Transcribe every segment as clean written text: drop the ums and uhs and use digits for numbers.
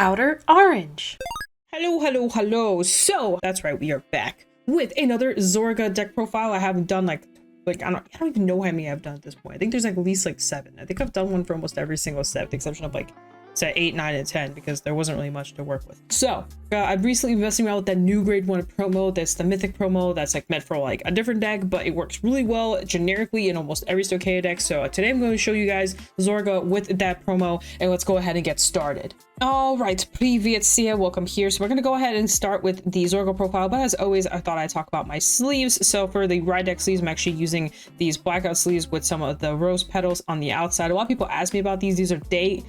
Outer Orange. Hello. So that's right, we are back with another Zorga deck profile. I haven't done like I don't even know how many I've done at this point. I think there's like at least like 7. I think I've done one for almost every single set, with the exception of like set 8, 9, and 10, because there wasn't really much to work with. So I've recently been messing around with that new grade 1 promo. That's the Mythic promo. That's like meant for like a different deck, but it works really well generically in almost every Stochea deck. So today I'm going to show you guys Zorga with that promo, and let's go ahead and get started. All right, привет, welcome here. So we're going to go ahead and start with the Zorga profile, but as always, I thought I'd talk about my sleeves. So for the ride deck sleeves, I'm actually using these blackout sleeves with some of the rose petals on the outside. A lot of people ask me about these. These are dank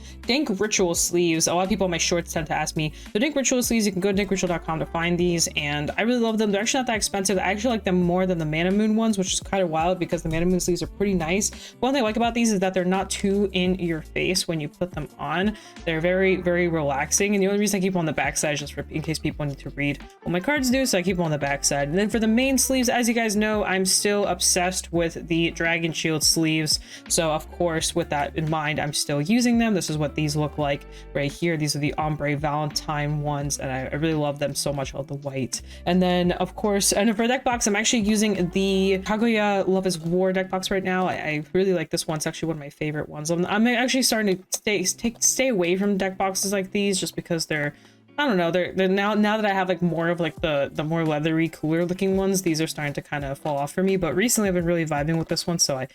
ritual sleeves. A lot of people on my shorts tend to ask me. The dank ritual sleeves, you can go to dankritual.com to find these, and I really love them. They're actually not that expensive. I actually like them more than the Mana Moon ones, which is kind of wild because the Mana Moon sleeves are pretty nice. One thing I like about these is that they're not too in your face when you put them on. They're very, very relaxing, and the only reason I keep them on the back side is just in case people need to read what my cards do, so I keep them on the back side. And then for the main sleeves, as you guys know, I'm still obsessed with the Dragon Shield sleeves, so of course with that in mind, I'm still using them. This is what these look like right here. These are the Ombre Valentine ones, and I really love them so much. I love the white. And then of course, and for deck box, I'm actually using the Kaguya Love is War deck box right now. I really like this one. It's actually one of my favorite ones. I'm actually starting to stay away from deck boxes like these, just because they're, I don't know, they're now that I have like more of like the more leathery, cooler looking ones, these are starting to kind of fall off for me. But recently I've been really vibing with this one, so I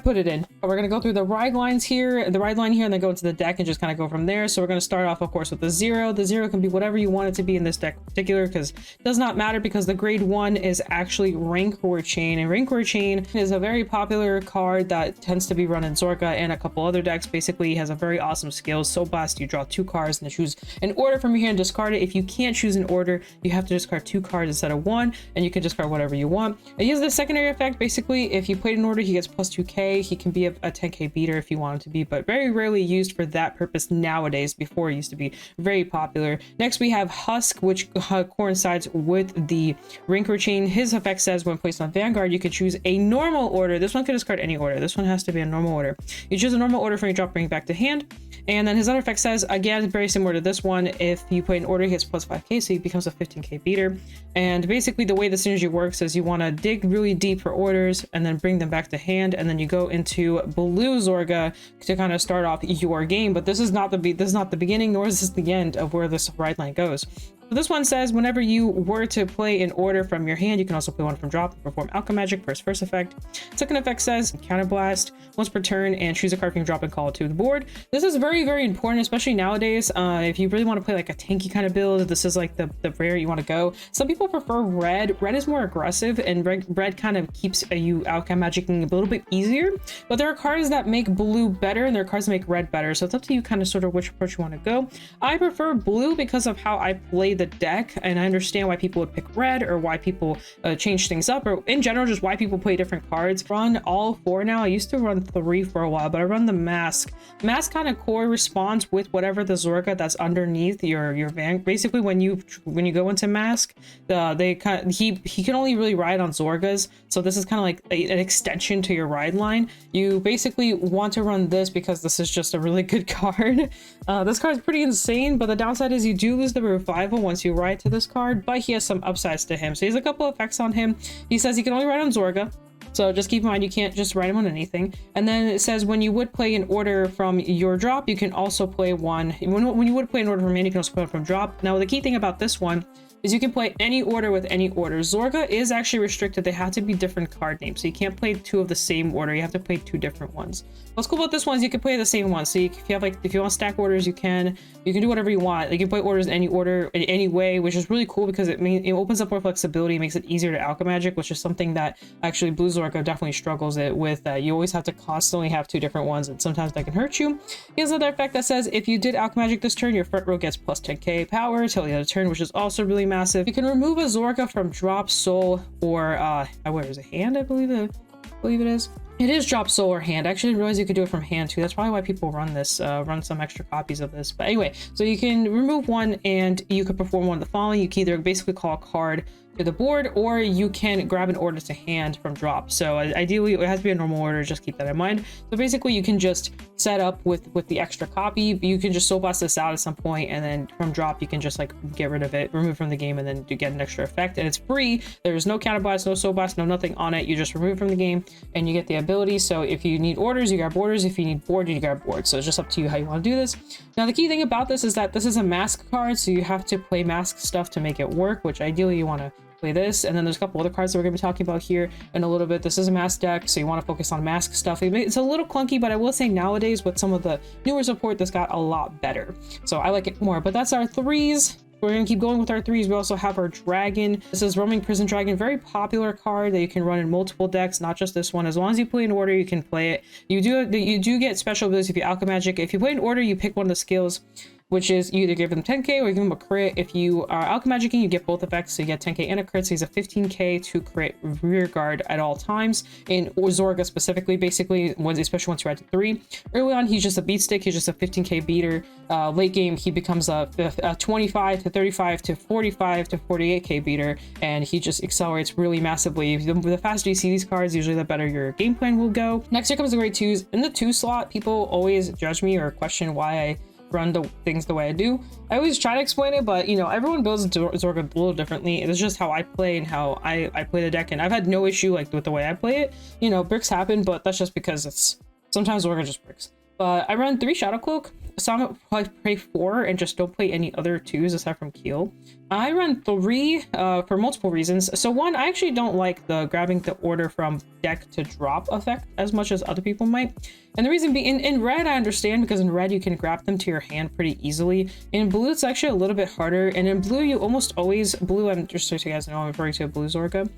put it in. But we're gonna go through the ride lines here, the ride line here, and then go into the deck and just kind of go from there. So we're gonna start off, of course, with the 0. The 0 can be whatever you want it to be in this deck in particular, because it does not matter, because the grade 1 is actually Rancor Chain, and Rancor Chain is a very popular card that tends to be run in Zorga and a couple other decks. Basically, has a very awesome skill. So blast, you draw 2 cards and choose an order from your hand and discard it. If you can't choose an order, you have to discard 2 cards instead of 1, and you can discard whatever you want. It uses the secondary effect. Basically, if you played an order, he gets plus 2k. He can be a 10k beater if you want him to be, but very rarely used for that purpose nowadays. Before, it used to be very popular. Next, we have Husk, which coincides with the Rancor Chain. His effect says when placed on Vanguard, you can choose a normal order. This one can discard any order. This one has to be a normal order. You choose a normal order from your drop, bring it back to hand. And then his other effect says, again, very similar to this one, if you play an order, he gets plus 5k, so he becomes a 15k beater. And basically the way the synergy works is you want to dig really deep for orders and then bring them back to hand, and then you go into blue Zorga to kind of start off your game. But this is not the beginning, nor is this the end of where this ride line goes. So this one says whenever you were to play an order from your hand, you can also play one from drop and perform Alchemy Magic for its first effect. Second effect says counterblast once per turn and choose a card from your drop and call it to the board. This is very, very important, especially nowadays. If you really want to play like a tanky kind of build, this is like the rare you want to go. Some people prefer red. Red is more aggressive, and red kind of keeps you Alchemy Magicking a little bit easier. But there are cards that make blue better, and there are cards that make red better. So it's up to you kind of sort of which approach you want to go. I prefer blue because of how I play the deck, and I understand why people would pick red, or why people change things up, or in general just why people play different cards. Run all 4 now. I used to run 3 for a while, but I run the mask kind of corresponds with whatever the Zorga that's underneath your van. Basically when you go into mask, he can only really ride on Zorgas, so this is kind of like an extension to your ride line. You basically want to run this because this is just a really good card. This card is pretty insane, but the downside is you do lose the revival once you ride to this card, but he has some upsides to him. So he has a couple effects on him. He says he can only ride on Zorga, so just keep in mind you can't just write him on anything. And then it says when you would play an order from your drop, you can also play one. When you would play an order from hand, you can also play one from drop. Now the key thing about this one is you can play any order with any order. Zorga is actually restricted. They have to be different card names, so you can't play 2 of the same order. You have to play 2 different ones. What's cool about this one is you can play the same one. So if you want to stack orders, you can do whatever you want. You can play orders any order in any way, which is really cool because it opens up more flexibility, makes it easier to Alchemy Magic, which is something that actually blue Zorga definitely struggles with. You always have to constantly have 2 different ones, and sometimes that can hurt you. He has another effect that says if you did Alchemy Magic this turn, your front row gets plus 10k power till the other turn, which is also really massive. You can remove a Zorga from drop, soul, or where is it, hand? I believe it is. It is drop, soul, or hand. I actually didn't realize you could do it from hand too. That's probably why people run this, run some extra copies of this. But anyway, so you can remove one and you could perform one of the following. You can either basically call a card to the board, or you can grab an order to hand from drop. So ideally it has to be a normal order, just keep that in mind. So basically you can just set up with the extra copy. You can just soul blast this out at some point, and then from drop you can just like get rid of it, remove from the game, and then to get an extra effect. And it's free. There's no counterblast, no soul blast, no nothing on it. You just remove from the game and you get the ability. So if you need orders, you grab orders. If you need board, you grab board. So it's just up to you how you want to do this. Now the key thing about this is that this is a mask card, so you have to play mask stuff to make it work, which ideally you want to play this. And then there's a couple other cards that we're going to be talking about here in a little bit. This is a mask deck, so you want to focus on mask stuff. It's a little clunky, but I will say nowadays with some of the newer support, this got a lot better, so I like it more. But that's our threes. We're going to keep going with our threes. We also have our dragon. This is Roaming Prison Dragon, very popular card that you can run in multiple decks, not just this one. As long as you play in order, you can play it. You do get special abilities if you alchemy magic. If you play in order, you pick one of the skills, which is you either give them 10k or you give them a crit. If you are alchemy magicking, you get both effects, so you get 10k and a crit. So he's a 15k to crit rear guard at all times. In Zorga specifically, basically, especially once you're at 3. Early on, he's just a beat stick. He's just a 15k beater. Late game, he becomes a 25 to 35 to 45 to 48k beater, and he just accelerates really massively. The faster you see these cards, usually the better your game plan will go. Next, here comes the grade 2s. In the 2 slot, people always judge me or question why I run the things the way I do. I always try to explain it, but you know, everyone builds Zorga a little differently. It's just how I play and how I play the deck, and I've had no issue like with the way I play it. You know, bricks happen, but that's just because it's sometimes Zorga just bricks. But I run 3 Shadow Cloak. Some probably play 4 and just don't play any other 2s aside from Keel. I run 3 for multiple reasons. So one, I actually don't like the grabbing the order from deck to drop effect as much as other people might. And the reason being, in red, I understand, because in red you can grab them to your hand pretty easily. In blue, it's actually a little bit harder. And in blue, you almost always, blue, I'm just so you guys know, I'm referring to a blue Zorga.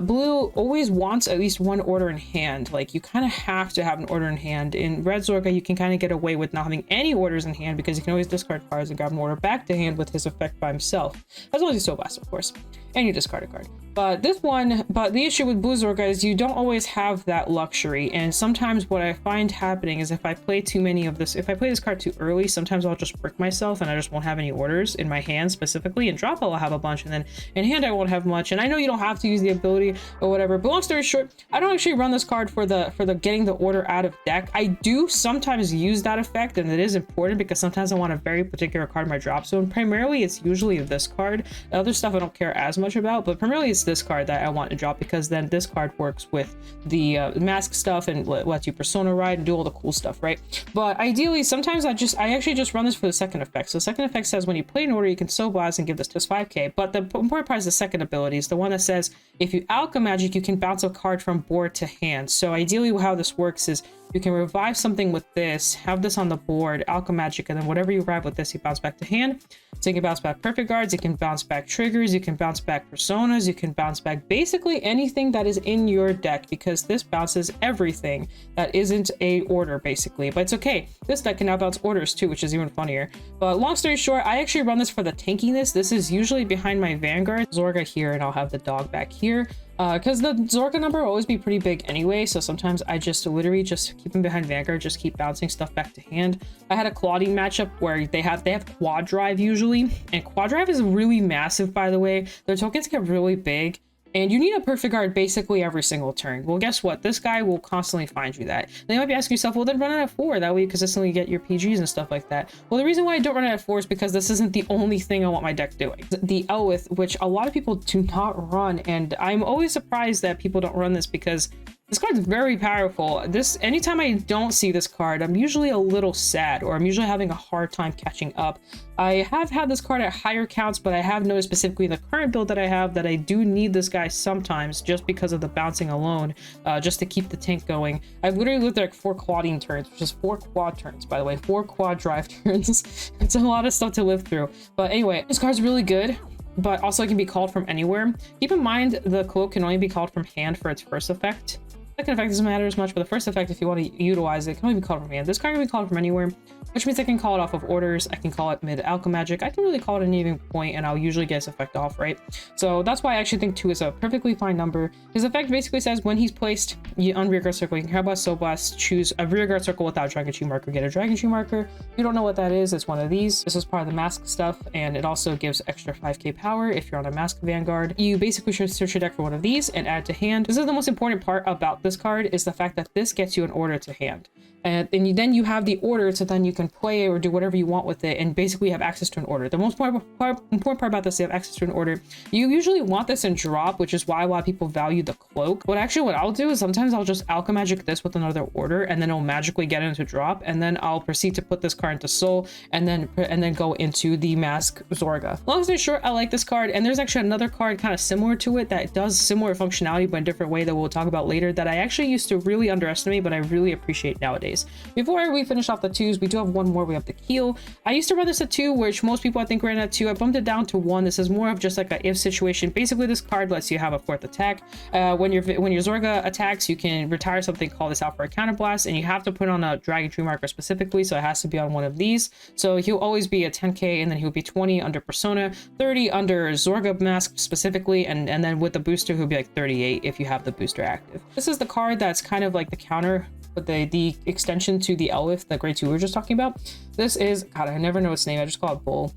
Blue always wants at least one order in hand. Like, you kind of have to have an order in hand. In red Zorga, you can kind of get away with not having any orders in hand, because you can always discard cards and grab an order back to hand with his effect by himself. As long as you soul blast, of course. And you discard a card. But the issue with blue Zorga is you don't always have that luxury. And sometimes what I find happening is if I play too many of this, if I play this card too early, sometimes I'll just brick myself and I just won't have any orders in my hand specifically. In drop, I'll have a bunch, and then in hand, I won't have much. And I know you don't have to use the ability or whatever, but long story short, I don't actually run this card for the getting the order out of deck. I do sometimes use that effect, and it is important because sometimes I want a very particular card in my drop zone. Primarily, it's usually this card. Other stuff I don't care as much about, but primarily it's this card that I want to drop, because then this card works with the mask stuff and lets you persona ride and do all the cool stuff, right? But ideally, sometimes I actually just run this for the second effect. So the second effect says when you play an order, you can soul blast and give this to 5k. But the important part is the second ability. Is the one that says if you alchemy magic, you can bounce a card from board to hand. So ideally, how this works is you can revive something with this, have this on the board, alchemy magic, and then whatever you revive with this, you bounce back to hand. So you can bounce back perfect guards, you can bounce back triggers, you can bounce back personas, you can bounce back basically anything that is in your deck, because this bounces everything that isn't a order basically. But it's okay, this deck can now bounce orders too, which is even funnier. But long story short, I actually run this for the tankiness. This is usually behind my Vanguard Zorga here, and I'll have the dog back here. Because the Zorga number will always be pretty big anyway, so sometimes I just literally just keep them behind Vanguard, just keep bouncing stuff back to hand. I had a Claudine matchup where they have quad drive usually, and quad drive is really massive, by the way. Their tokens get really big, and you need a perfect guard basically every single turn. Well, guess what? This guy will constantly find you that. Then you might be asking yourself, well, then run it at 4. That way you consistently get your PGs and stuff like that. Well, the reason why I don't run it at 4 is because this isn't the only thing I want my deck doing. The Elwith, which a lot of people do not run, and I'm always surprised that people don't run this, because this card's very powerful. Anytime I don't see this card, I'm usually a little sad, or I'm usually having a hard time catching up. I have had this card at higher counts, but I have noticed specifically in the current build that I have that I do need this guy sometimes, just because of the bouncing alone, just to keep the tank going. I've literally lived like 4 Claudine turns, which is 4 quad turns, by the way, 4 quad drive turns. It's a lot of stuff to live through. But anyway, this card's really good, but also it can be called from anywhere. Keep in mind the cloak can only be called from hand for its first effect. Second effect doesn't matter as much, but the first effect, if you want to utilize it, can only be called from hand. This card can be called from anywhere, which means I can call it off of orders. I can call it mid alchemagic. I can really call it an even point, and I'll usually get its effect off, right? So that's why I actually think 2 is a perfectly fine number. His effect basically says when he's placed on rearguard circle, you can Counterblast, Soul Blast, choose a rearguard circle without Dragon Tree marker, get a Dragon Tree marker. If you don't know what that is, it's one of these. This is part of the mask stuff, and it also gives extra 5k power if you're on a mask Vanguard. You basically should search your deck for one of these and add to hand. This is the most important part about this card, is the fact that this gets you an order to hand. And then you have the order, so then you can play or do whatever you want with it, and basically have access to an order. The most important part about this is you have access to an order. You usually want this in drop, which is why a lot of people value the cloak. But actually what I'll do is sometimes I'll just alchemagic this with another order, and then it'll magically get into drop, and then I'll proceed to put this card into soul, and then go into the mask Zorga. Long story short, I like this card, and there's actually another card kind of similar to it that does similar functionality but in a different way that we'll talk about later, that I actually used to really underestimate, but I really appreciate nowadays. Before we finish off the 2s, we do have one more. We have the Keel. I used to run this at 2, which most people I think ran at 2. I bumped it down to 1. This is more of just like a if situation. Basically, this card lets you have a 4th attack. When your Zorga attacks, you can retire something, call this out for a counterblast, and you have to put on a Dragon Tree marker specifically, so it has to be on one of these. So he'll always be a 10k, and then he'll be 20 under Persona, 30 under Zorga mask specifically, and then with the booster, he'll be like 38 if you have the booster active. This is the card that's kind of like the counter, but the extension to the Elif, the grade 2 we were just talking about. This is, God, I never know its name. I just call it Bull.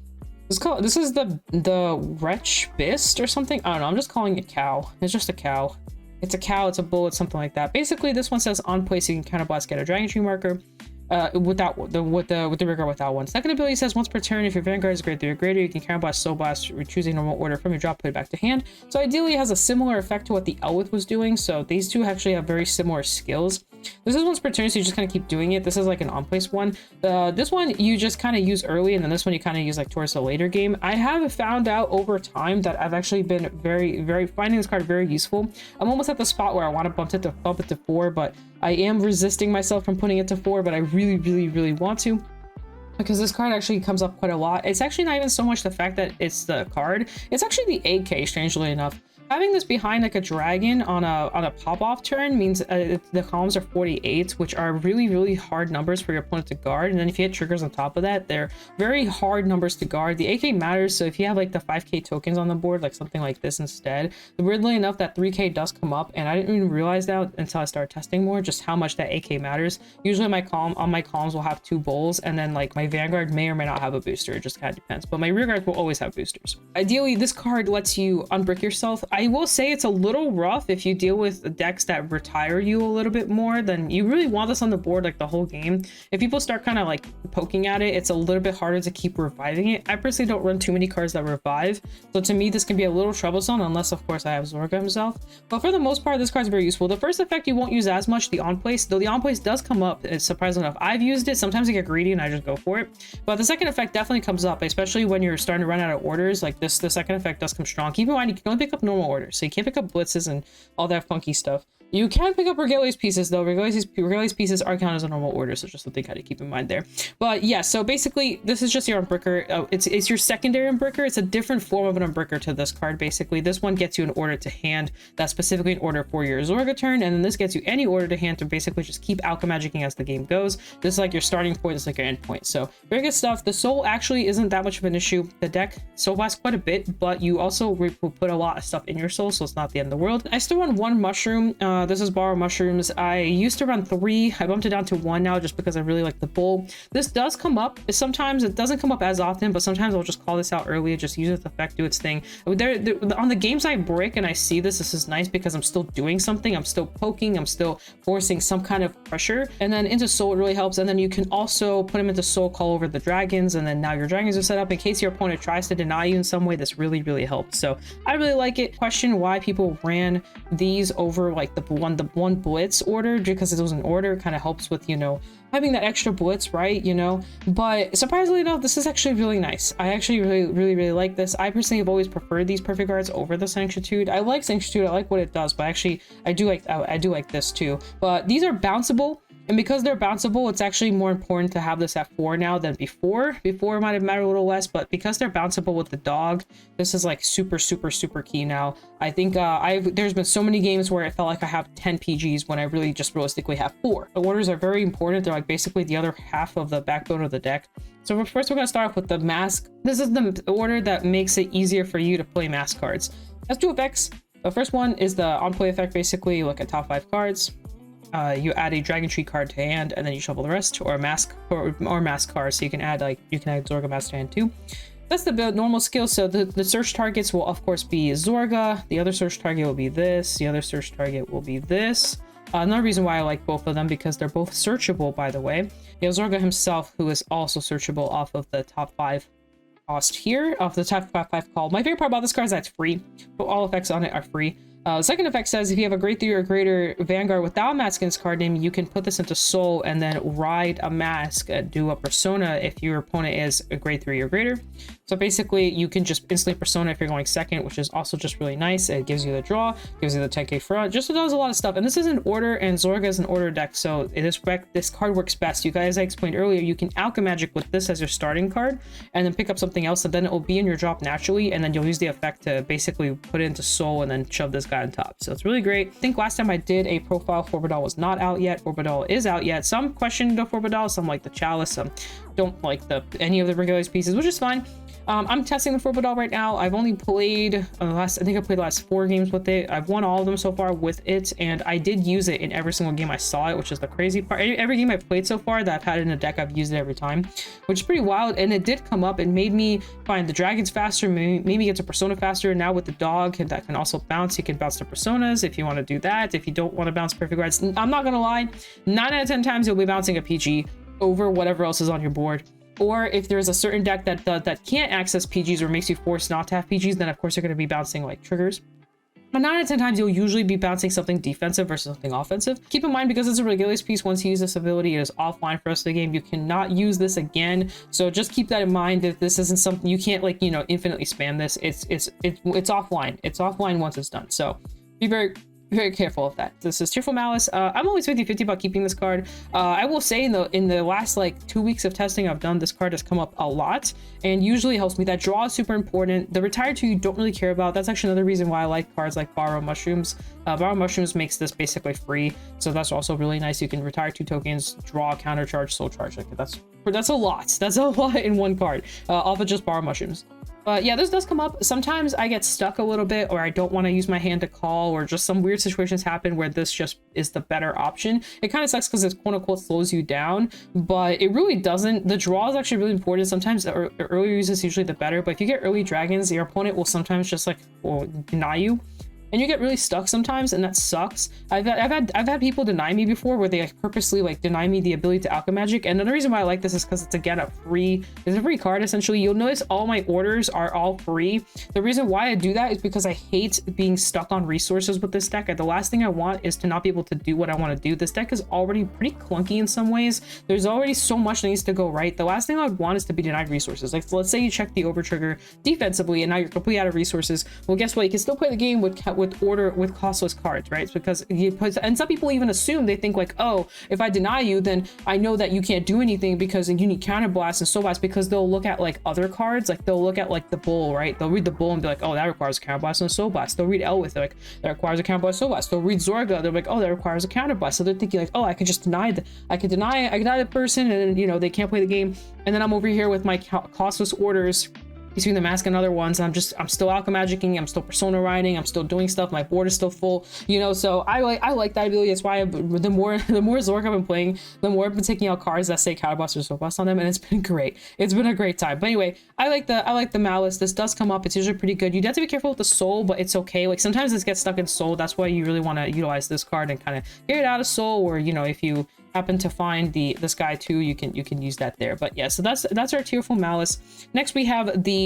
This is the Wretch Bist or something. I don't know. I'm just calling it Cow. It's just a cow. It's a cow. It's a bull. It's something like that. Basically, this one says on place you can counterblast, get a Dragon Tree marker. With the rigor without one. Second ability says once per turn, if your Vanguard is grade 3 or greater, you can counterblast, Soul Blast, choose a normal order from your drop, put it back to hand. So ideally it has a similar effect to what the Elwith was doing. So these two actually have very similar skills. This is once per turn, so you just kind of keep doing it. This is like an on-place one. This one you just kind of use early, and then this one you kind of use like towards the later game. I have found out over time that I've actually been very finding this card very useful. I'm almost at the spot where I want to bump it to 4, but I am resisting myself from putting it to 4, but I really want to, because this card actually comes up quite a lot. It's actually not even so much the fact that it's the card, it's actually the AK, strangely enough. Having this behind like a dragon on a pop-off turn means the columns are 48, which are really hard numbers for your opponent to guard. And then if you hit triggers on top of that, they're very hard numbers to guard. The AK matters, so if you have like the 5k tokens on the board, like something like this instead, weirdly enough, that 3k does come up, and I didn't even realize that until I started testing more, just how much that AK matters. Usually my columns will have 2 bulls, and then like my Vanguard may or may not have a booster. It just kind of depends, but my rear guard will always have boosters. Ideally, this card lets you unbrick yourself. I will say it's a little rough if you deal with decks that retire you a little bit more. Then you really want this on the board like the whole game. If people start kind of like poking at it, it's a little bit harder to keep reviving it. I personally don't run too many cards that revive, so to me this can be a little troublesome unless of course I have Zorga himself. But for the most part, this card's very useful. The first effect you won't use as much, the on place, though the on place does come up. It's surprising enough. I've used it. Sometimes I get greedy and I just go for it, but the second effect definitely comes up, especially when you're starting to run out of orders like this. The second effect does come strong. Keep in mind you can only pick up normal orders, so you can't pick up blitzes and all that funky stuff. You can pick up Regalia's pieces though. Regalia's pieces are counted as a normal order, so just something kind of keep in mind there. But yeah, so basically this is just your unbreaker. It's your secondary unbreaker. It's a different form of an unbreaker to this card. Basically this one gets you an order to hand that's specifically an order for your Zorga turn, and then this gets you any order to hand to basically just keep alchemagicking as the game goes. This is like your starting point, it's like your end point. So very good stuff. The soul actually isn't that much of an issue. The deck soul blasts quite a bit, but you also will put a lot of stuff in your soul, so it's not the end of the world. I still run 1 mushroom. This is borrow mushrooms. I used to run 3. I bumped it down to 1 now just because I really like the bull. This does come up. Sometimes it doesn't come up as often, but sometimes I'll just call this out early, just use its effect, do its thing. On the games I break and I see this is nice because I'm still doing something. I'm still poking. I'm still forcing some kind of pressure. And then into soul it really helps. And then you can also put him into soul, call over the dragons, and then now your dragons are set up in case your opponent tries to deny you in some way. This really helps. So I really like it. Question why people ran these over like the one blitz order, because it was an order, kind of helps with, you know, having that extra blitz, right? You know, but surprisingly enough, this is actually really nice. I actually really like this. I personally have always preferred these perfect guards over the Sanctitude. I like Sanctitude, I like what it does, but actually I do like this too. But these are bounceable. And because they're bounceable, it's actually more important to have this at 4 now than before. Before it might have mattered a little less, but because they're bounceable with the dog, this is like super, super, super key now. I think there's been so many games where it felt like I have 10 PGs when I really just realistically have 4. The orders are very important. They're like basically the other half of the backbone of the deck. So first we're going to start off with the mask. This is the order that makes it easier for you to play mask cards. It has 2 effects. The first one is the on play effect. Basically, you look at top 5 cards. You add a Dragon Tree card to hand, and then you shuffle the rest, or mask cards. So you can add Zorga mask to hand too. That's the normal skill. So the search targets will of course be Zorga. The other search target will be this. The other search target will be this. Another reason why I like both of them, because they're both searchable, by the way. You have Zorga himself, who is also searchable off of the top 5 cost here, off the top 5 call. My favorite part about this card is that it's free, but all effects on it are free. Second effect says if you have a grade 3 or greater Vanguard without a mask in its card name, you can put this into Soul and then ride a mask, do a persona if your opponent is a grade 3 or greater. So basically, you can just instantly persona if you're going second, which is also just really nice. It gives you the draw, gives you the 10k front, just does a lot of stuff. And this is an order, and Zorga is an order deck, so this card works best. You guys, I explained earlier, you can Alchemy Magic with this as your starting card, and then pick up something else, and then it will be in your drop naturally, and then you'll use the effect to basically put it into Soul and then shove this guy on top. So it's really great. I think last time I did a profile, Forbidal was not out yet. Forbidal is out yet. Some question the Forbidal, some like the Chalice, some don't like any of the regular pieces, which is fine. I'm testing the Forbidal right now. I've only played I think I played the last 4 games with it. I've won all of them so far with it, and I did use it in every single game I saw it, which is the crazy part. Every game I've played so far that I've had it in a deck, I've used it every time, which is pretty wild. And it did come up and made me find the dragons faster, made me get to persona faster. Now with the dog that can also bounce, you can bounce to personas if you want to do that. If you don't want to bounce perfect guards, I'm not gonna lie, 9 out of 10 times you'll be bouncing a PG over whatever else is on your board. Or if there's a certain deck that can't access PGs or makes you forced not to have PGs, then of course you're going to be bouncing like triggers. But 9 out of 10 times you'll usually be bouncing something defensive versus something offensive. Keep in mind, because it's a Regulus piece, once you use this ability, it is offline for the rest of the game. You cannot use this again. So just keep that in mind, that this isn't something you can't infinitely spam this. It's offline. It's offline once it's done. So be very careful of that. This is Tearful Malice. I'm always 50-50 about keeping this card. I will say in the last 2 weeks of testing I've done, this card has come up a lot and usually helps me. That draw is super important. The Retire 2 you don't really care about. That's actually another reason why I like cards like Borrow Mushrooms. Borrow Mushrooms makes this basically free, so that's also really nice. You can retire 2 tokens, draw, counter charge, soul charge. That's a lot. That's a lot in one card off of just Borrow Mushrooms. But yeah, this does come up. Sometimes I get stuck a little bit, or I don't want to use my hand to call, or just some weird situations happen where this just is the better option. It kind of sucks because it quote unquote slows you down, but it really doesn't. The draw is actually really important. Sometimes the earlier use is usually the better, but if you get early dragons, your opponent will sometimes just deny you. And you get really stuck sometimes, and that sucks. I've had people deny me before, where they purposely deny me the ability to Alchemy Magic. And another reason why I like this is because it's again it's a free card essentially. You'll notice all my orders are all free. The reason why I do that is because I hate being stuck on resources with this deck. The last thing I want is to not be able to do what I want to do. This deck is already pretty clunky in some ways. There's already so much that needs to go right. The last thing I would want is to be denied resources. Let's say you check the over trigger defensively and now you're completely out of resources. Well, guess what? You can still play the game with costless cards, right? It's because and some people even assume, they think oh, if I deny you, then I know that you can't do anything because you need counter blast and soul blast, because they'll look at other cards, they'll look at the bull, right? They'll read the bull and be oh, that requires a counter blast and a soul blast. They'll read Elwith, they're that requires a counter blast, soul blast. They'll read Zorga, they're oh, that requires a counter blast. So they're thinking oh, I could just deny the person, and then they can't play the game. And then I'm over here with my costless orders between the mask and other ones. I'm still Alchemy Magicking, I'm still persona riding, I'm still doing stuff, my board is still full, so I like that ability. That's why the more Zorga I've been playing, the more I've been taking out cards that say counterblast or soul blast on them, and it's been great. It's been a great time. But anyway, I like the Malice. This does come up. It's usually pretty good. You have to be careful with the soul, but it's okay. Sometimes this gets stuck in soul. That's why you really want to utilize this card and kind of get it out of soul, or if you happen to find this guy too, you can use that there. But yeah, so that's our Tearful Malice. Next we have the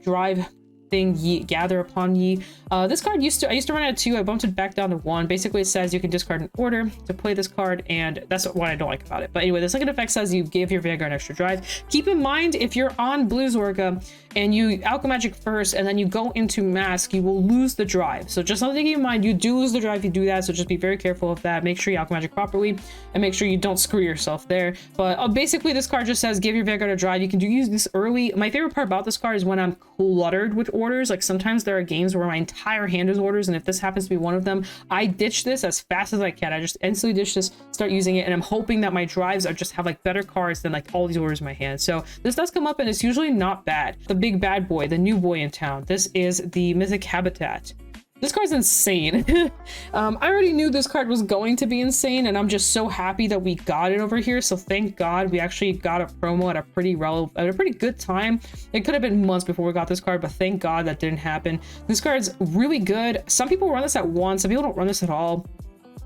drive thing, ye, gather upon ye. This card I used to run it at 2. I bumped it back down to 1. Basically, it says you can discard an order to play this card, and that's what I don't like about it. But anyway, the second effect says you give your Vanguard an extra drive. Keep in mind, if you're on Blue Zorga and you Alchemagic first and then you go into Mask, you will lose the drive. So just something to keep in mind, you do lose the drive if you do that, so just be very careful of that. Make sure you Alchemagic properly and make sure you don't screw yourself there. But basically, this card just says give your Vanguard a drive. You can use this early. My favorite part about this card is when I'm cluttered with orders. Like sometimes there are games where my entire hand is orders, and if this happens to be one of them, I ditch this as fast as I can. I just instantly ditch this, start using it, and I'm hoping that my drives are just have like better cards than like all these orders in my hand. So this does come up, and it's usually not bad. The big bad boy, the new boy in town. This is the Mythic Habitat. This card's insane. I already knew this card was going to be insane, and I'm just so happy that we got it over here. So thank God we actually got a promo at a pretty good time. It could have been months before we got this card, but thank God that didn't happen. This card's really good. Some people run this at 1, some people don't run this at all.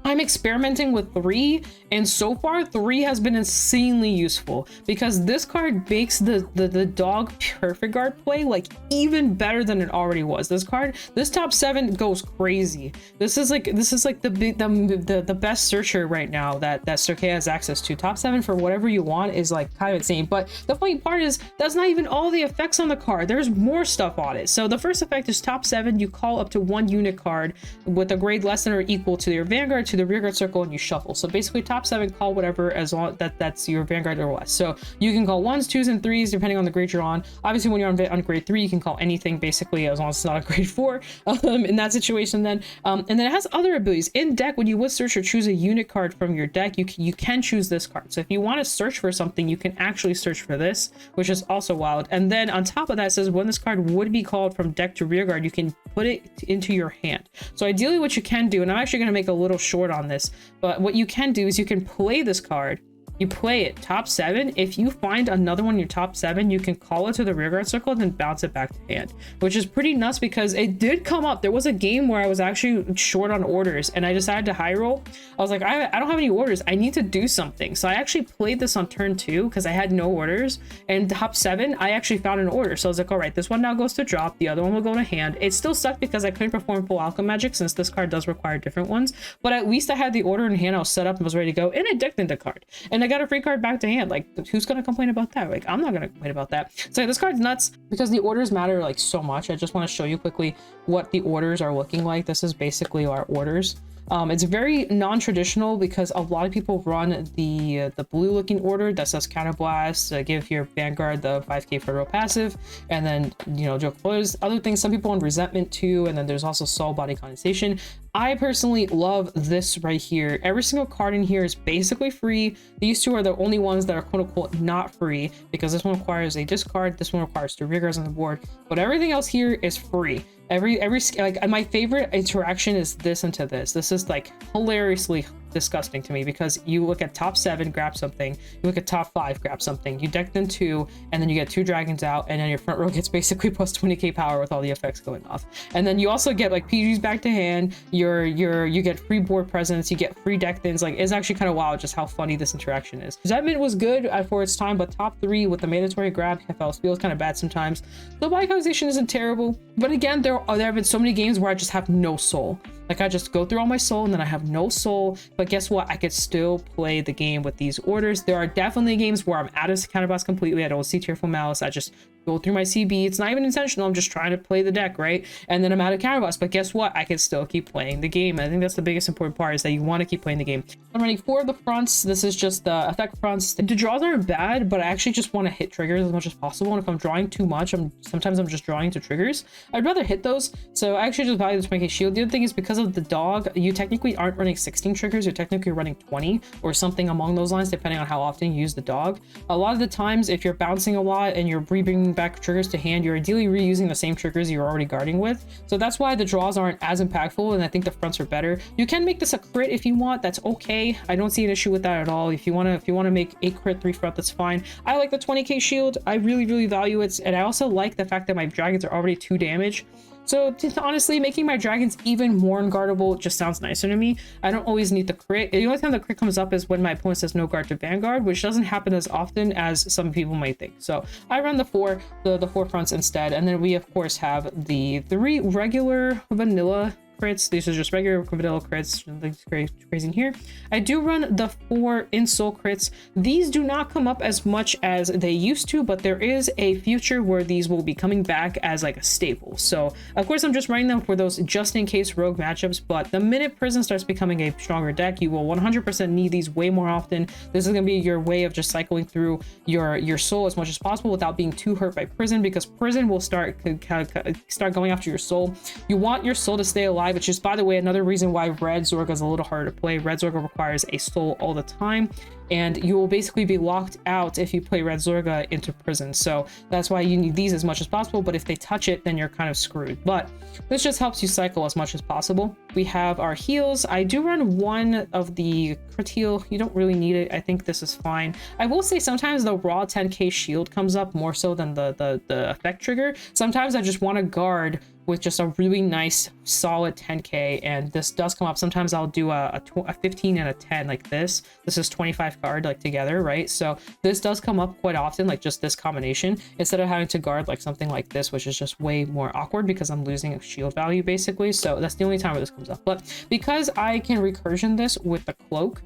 I'm experimenting with 3, and so far 3 has been insanely useful because this card makes the dog perfect guard play like even better than it already was. This top 7 goes crazy. This is like the best searcher right now that Cirque has access to. Top 7 for whatever you want is like kind of insane. But the funny part is that's not even all the effects on the card. There's more stuff on it. So the first effect is top 7. You call up to 1 unit card with a grade less than or equal to your Vanguard to the rearguard circle, and you shuffle. So basically top 7, call whatever as long that's your Vanguard or less. So you can call 1s, 2s, and 3s depending on the grade you're on. Obviously when you're on grade 3, you can call anything basically as long as it's not a grade 4 in that situation then. And then it has other abilities. In deck, when you would search or choose a unit card from your deck, you can choose this card. So if you want to search for something, you can actually search for this, which is also wild. And then on top of that, it says when this card would be called from deck to rearguard, you can put it into your hand. So ideally what you can do, and I'm actually going to make a little short on this, but what you can do is you can play this card. You play it top 7. If you find another one in your top 7, you can call it to the rearguard circle and then bounce it back to hand, which is pretty nuts because it did come up. There was a game where I was actually short on orders and I decided to high roll. I was like, I don't have any orders. I need to do something. So I actually played this on turn 2 because I had no orders, and top 7, I actually found an order. So I was like, all right, this one now goes to drop. The other one will go to hand. It still sucked because I couldn't perform full Alchemagic since this card does require different ones, but at least I had the order in hand. I was set up and was ready to go, and it decked into card. And I got a free card back to hand. Like, who's gonna complain about that? Like, I'm not gonna complain about that. So yeah, this card's nuts because the orders matter like so much. I just want to show you quickly what the orders are looking like. This is basically our orders. It's very non-traditional because a lot of people run the blue looking order that says Counterblast, give your Vanguard the 5k for real passive, and then, you know, joke flows, other things. Some people on Resentment too, and then there's also Soul Body Condensation. I personally love this right here. Every single card in here is basically free. These two are the only ones that are quote unquote not free because this one requires a discard, this one requires 2 rearguards on the board, but everything else here is free. Every like my favorite interaction is this into this. This is like hilariously disgusting to me because you look at top 7, grab something, you look at top 5, grab something, you deck them 2, and then you get 2 dragons out, and then your front row gets basically plus 20k power with all the effects going off. And then you also get like PGs back to hand, you get free board presence, you get free deck thins. Like, it's actually kind of wild just how funny this interaction is. Resentment was good for its time, but top 3 with the mandatory grab feels kind of bad sometimes. The body conversation isn't terrible, but again, there have been so many games where I just have no soul. Like, I just go through all my soul and then I have no soul, but guess what? I could still play the game with these orders. There are definitely games where I'm out of Counterblast completely. I don't see Tearful Malice. I just go through my CB. It's not even intentional. I'm just trying to play the deck, right? And then I'm out of Counterblast, but guess what? I can still keep playing the game. I think that's the biggest important part, is that you want to keep playing the game. I'm running 4 of the fronts. This is just the effect fronts. The draws aren't bad, but I actually just want to hit triggers as much as possible. And if I'm drawing too much, sometimes I'm just drawing to triggers. I'd rather hit those. So I actually just value the 20k shield. The other thing is, because of the dog, you technically aren't running 16 triggers. You're technically running 20 or something along those lines, depending on how often you use the dog. A lot of the times, if you're bouncing a lot and you're bringing back triggers to hand, you're ideally reusing the same triggers you're already guarding with. So that's why the draws aren't as impactful, and I think the fronts are better. You can make this a crit if you want. That's okay. I don't see an issue with that at all. If you want to make 8 crit 3 front, that's fine. I like the 20k shield. I really value it, and I also like the fact that my dragons are already 2 damage. So honestly, making my dragons even more unguardable just sounds nicer to me. I don't always need the crit. The only time the crit comes up is when my opponent says no guard to Vanguard, which doesn't happen as often as some people might think. So I run the four fronts instead. And then we of course have the 3 regular vanilla crits. These are just regular vanilla crits, crazy in here. I do run the 4 in-soul crits. These do not come up as much as they used to, but there is a future where these will be coming back as like a staple. So of course I'm just running them for those just in case rogue matchups, but the minute prison starts becoming a stronger deck, you will 100% need these way more often. This is going to be your way of just cycling through your soul as much as possible without being too hurt by prison, because prison will start going after your soul. You want your soul to stay alive, which is, by the way, another reason why red Zorga is a little harder to play. Red Zorga requires a soul all the time, and you will basically be locked out if you play red Zorga into prison. So that's why you need these as much as possible, but if they touch it, then you're kind of screwed. But this just helps you cycle as much as possible. We have our heals. I do run 1 of the crit heal. You don't really need it. I think this is fine. I will say sometimes the raw 10k shield comes up more so than the effect trigger. Sometimes I just want to guard with just a really nice solid 10k, and this does come up. Sometimes I'll do a 15 and a 10 like this. This is 25 guard like together, right? So this does come up quite often, like just this combination, instead of having to guard like something like this, which is just way more awkward because I'm losing a shield value basically. So that's the only time where this comes up. But because I can recursion this with the cloak,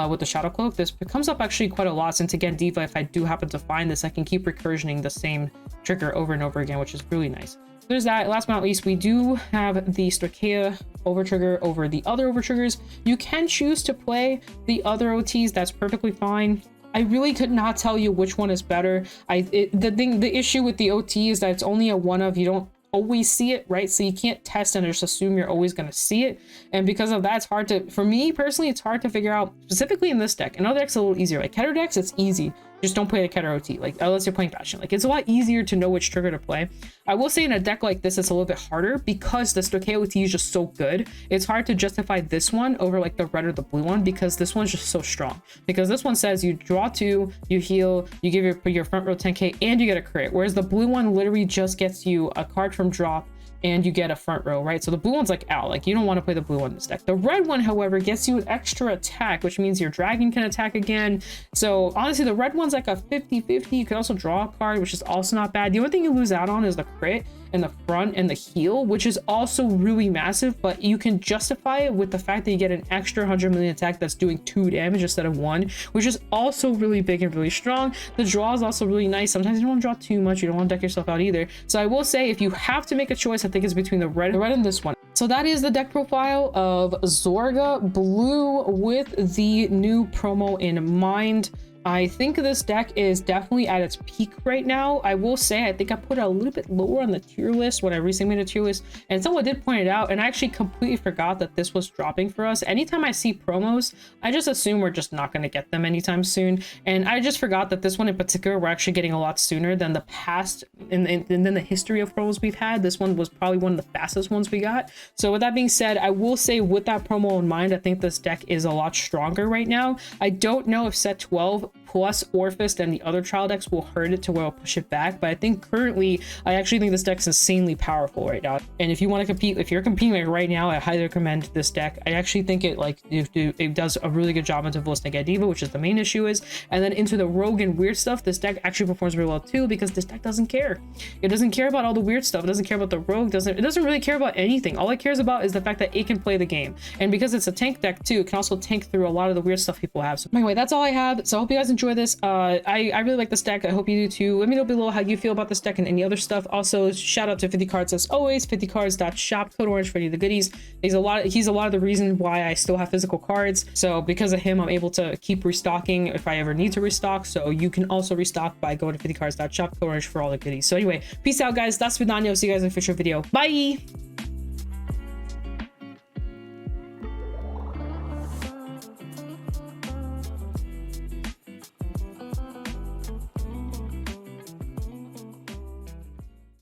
with the shadow cloak, this comes up actually quite a lot, since again Diva, if I do happen to find this, I can keep recursioning the same trigger over and over again, which is really nice. There's that. Last but not least, we do have the Stoicheia overtrigger over the other overtriggers. You can choose to play the other OTs. That's perfectly fine. I really could not tell you which one is better. The issue with the OT is that it's only a one of. You don't always see it, right? So you can't test and just assume you're always going to see it. And because of that, it's hard to, for me personally, it's hard to figure out, specifically in this deck. In other decks, a little easier. Like Keter decks, it's easy. Just don't play the Keter OT, like unless you're playing Passion. Like it's a lot easier to know which trigger to play. I will say in a deck like this, it's a little bit harder because the Stoicheia OT is just so good. It's hard to justify this one over like the red or the blue one, because this one's just so strong. Because this one says you draw 2, you heal, you give your front row 10k, and you get a crit. Whereas the blue one literally just gets you a card from drop and you get a front row, right? So the blue one's like out, like you don't want to play the blue one in this deck. The red one, however, gets you an extra attack, which means your dragon can attack again. So honestly, the red one's like a 50-50. You can also draw a card, which is also not bad. The only thing you lose out on is the crit in the front and the heal, which is also really massive, but you can justify it with the fact that you get an extra 100 million attack that's doing 2 damage instead of 1, which is also really big and really strong. The draw is also really nice. Sometimes you don't want to draw too much. You don't want to deck yourself out either. So I will say, if you have to make a choice, I think it's between the red and this one. So that is the deck profile of Zorga Blue with the new promo in mind. I think this deck is definitely at its peak right now. I will say, I think I put it a little bit lower on the tier list when I recently made a tier list, and someone did point it out, and I actually completely forgot that this was dropping for us. Anytime I see promos, I just assume we're just not going to get them anytime soon, and I just forgot that this one in particular, we're actually getting a lot sooner than the past, and then the history of promos we've had. This one was probably one of the fastest ones we got. So with that being said, I will say, with that promo in mind, I think this deck is a lot stronger right now. I don't know if set 12 plus Orphist and the other trial decks will hurt it to where I'll push it back, but I think currently, I actually think this deck's insanely powerful right now. And if you want to compete, if you're competing like right now, I highly recommend this deck. I actually think it does a really good job into Ballistic Diva, which is the main issue is, and then into the rogue and weird stuff, this deck actually performs really well too, because this deck doesn't care. It doesn't care about all the weird stuff. It doesn't care about the rogue. It doesn't really care about anything. All it cares about is the fact that it can play the game. And because it's a tank deck too, it can also tank through a lot of the weird stuff people have. So anyway, that's all I have. So I hope you guys enjoy this. I really like this deck. I hope you do too. Let me know below how you feel about this deck and any other stuff. Also, shout out to 50 Cards as always. 50cards.shop, code orange for any of the goodies. He's a lot of the reason why I still have physical cards. So because of him, I'm able to keep restocking if I ever need to restock. So you can also restock by going to 50cards.shop, code orange for all the goodies. So anyway, peace out guys. That's Vidania. See you guys in a future video. Bye.